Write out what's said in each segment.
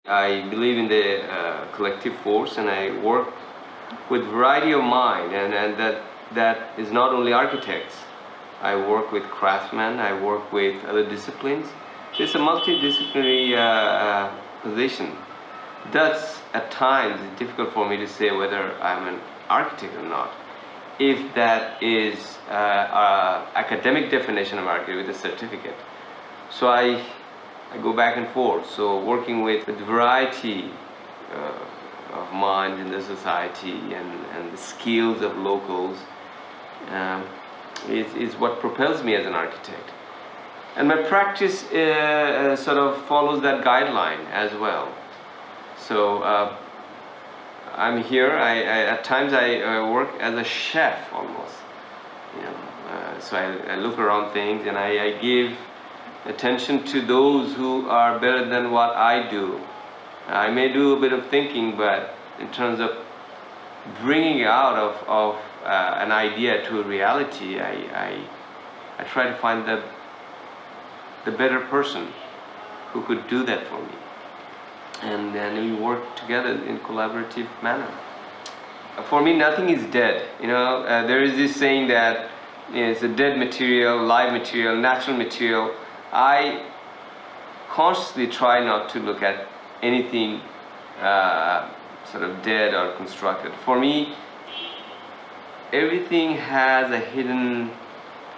I believe in the collective force, and I work with variety of mind, and that is not only architects. I work with craftsmen, I work with other disciplines. It's a multidisciplinary position. Thus, at times, it's difficult for me to say whether I'm an architect or not, if that is academic definition of architect with a certificate. So I go back and forth. So working with a variety of minds in the society and the skills of locals is what propels me as an architect. And my practice sort of follows that guideline as well. So I'm here. At times I work as a chef almost. So I look around things and I give attention to those who are better than what I do. I may do a bit of thinking, but in terms of bringing out of an idea to a reality, I try to find the better person who could do that for me. And then we work together in collaborative manner. For me, nothing is dead. There is this saying that it's a dead material, live material, natural material. I consciously try not to look at anything sort of dead or constructed. For me, everything has a hidden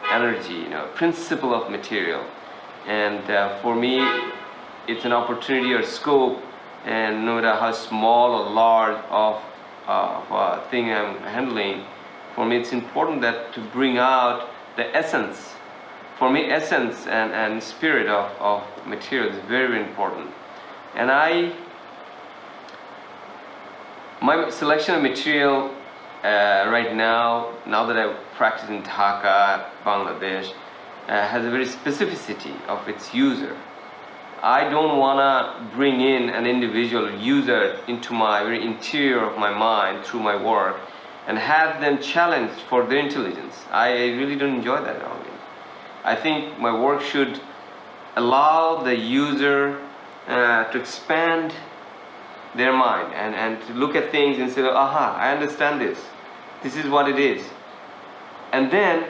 energy, principle of material. And for me, it's an opportunity or scope, and no matter how small or large of a thing I'm handling, for me it's important that to bring out the essence. For me, essence and spirit of material is very, very important. And my selection of material right now that I practice in Dhaka, Bangladesh, has a very specificity of its user. I don't want to bring in an individual user into my very interior of my mind through my work and have them challenged for their intelligence. I really don't enjoy that at all. I think my work should allow the user to expand their mind and to look at things and say, aha, I understand this. This is what it is. And then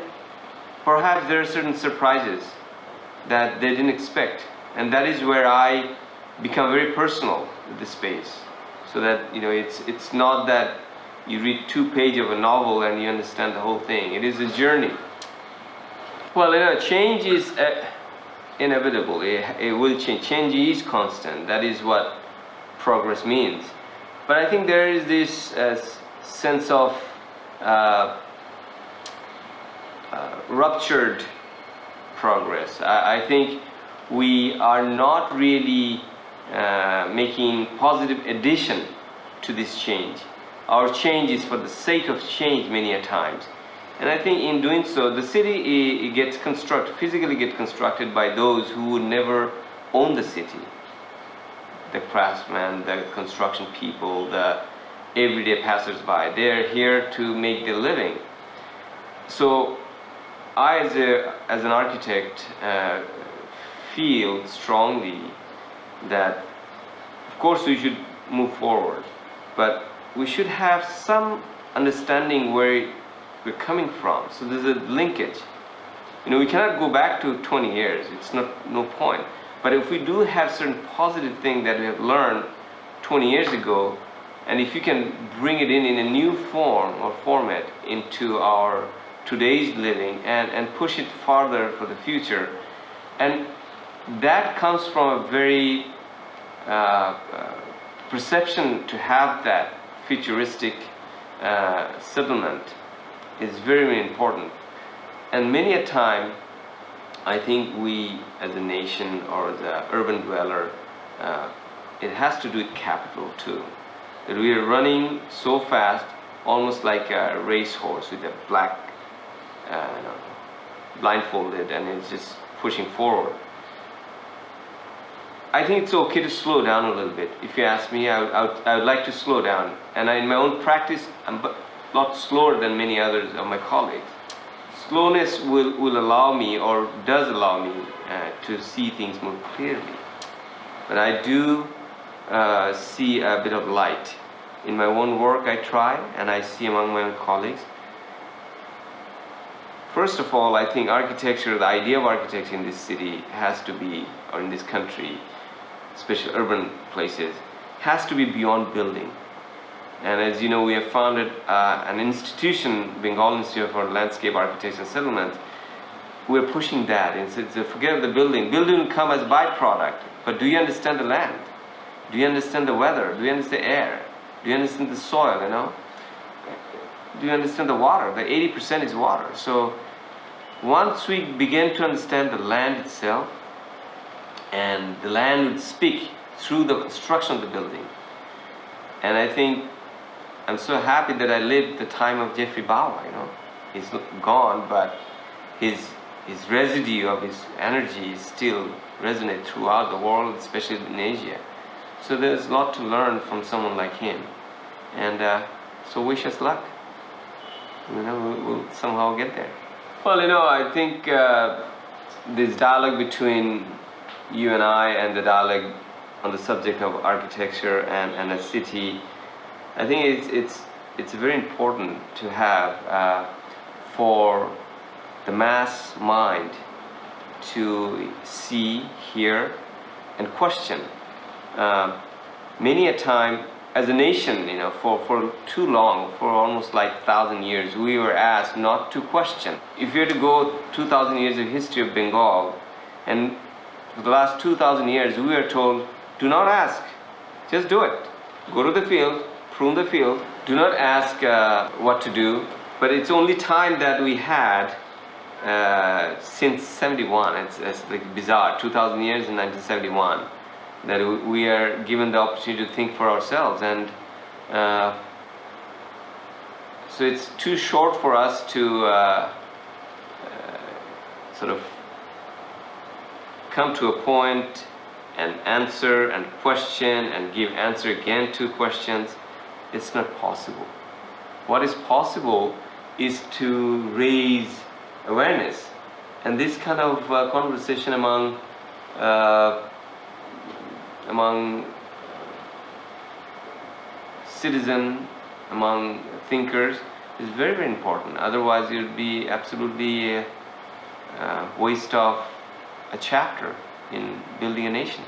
perhaps there are certain surprises that they didn't expect. And that is where I become very personal with the space. So that, it's not that you read 2 pages of a novel and you understand the whole thing. It is a journey. Well, change is inevitable. It will change. Change is constant. That is what progress means. But I think there is this sense of ruptured progress. I think we are not really making positive addition to this change. Our change is for the sake of change many a times. And I think in doing so, the city gets physically gets constructed by those who would never own the city. The craftsmen, the construction people, the everyday passers-by. They're here to make their living. So I, as an architect, feel strongly that, of course, we should move forward, but we should have some understanding where we're coming from. So there's a linkage. We cannot go back to 20 years. It's no point. But if we do have certain positive things that we have learned 20 years ago, and if you can bring it in a new form or format into our today's living and push it farther for the future, and that comes from a very perception to have that futuristic settlement is very, very important. And many a time, I think we as a nation or the urban dweller, it has to do with capital too. That we are running so fast, almost like a racehorse with a black, blindfolded, and it's just pushing forward. I think it's okay to slow down a little bit. If you ask me, I would like to slow down. And in my own practice, I'm a lot slower than many others of my colleagues. Slowness will allow me, or does allow me, to see things more clearly. But I do see a bit of light. In my own work I try, and I see among my own colleagues. First of all, I think architecture, the idea of architecture in this city has to be, or in this country, especially urban places, has to be beyond building. And as you know, we have founded an institution, Bengal Institute for Landscape Architecture and Settlement. We're pushing that. And so forget the building. Building will come as a byproduct. But do you understand the land? Do you understand the weather? Do you understand the air? Do you understand the soil, you know? Do you understand the water? The 80% is water. So once we begin to understand the land itself, and the land would speak through the construction of the building. And I think I'm so happy that I lived the time of Jeffrey Bawa, you know. He's gone, but his residue of his energy still resonates throughout the world, especially in Asia. So there's a lot to learn from someone like him. And so wish us luck. You know, we'll somehow get there. Well, you know, I think this dialogue between you and I, and the dialogue on the subject of architecture and a city, I think it's very important to have for the mass mind to see, hear, and question. Many a time, as a nation, you know, for too long, for almost like 1,000 years, we were asked not to question. If you were to go 2,000 years of history of Bengal, and for the last 2,000 years, we were told, do not ask, just do it. Go to the field, prune the field, do not ask what to do. But it's only time that we had since 71, it's like bizarre, 2,000 years in 1971, that we are given the opportunity to think for ourselves. And so it's too short for us to sort of come to a point and answer and question and give answer again to questions. It's not possible. What is possible is to raise awareness, and this kind of conversation among citizens, among thinkers, is very, very important. Otherwise it would be absolutely a waste of a chapter in building a nation.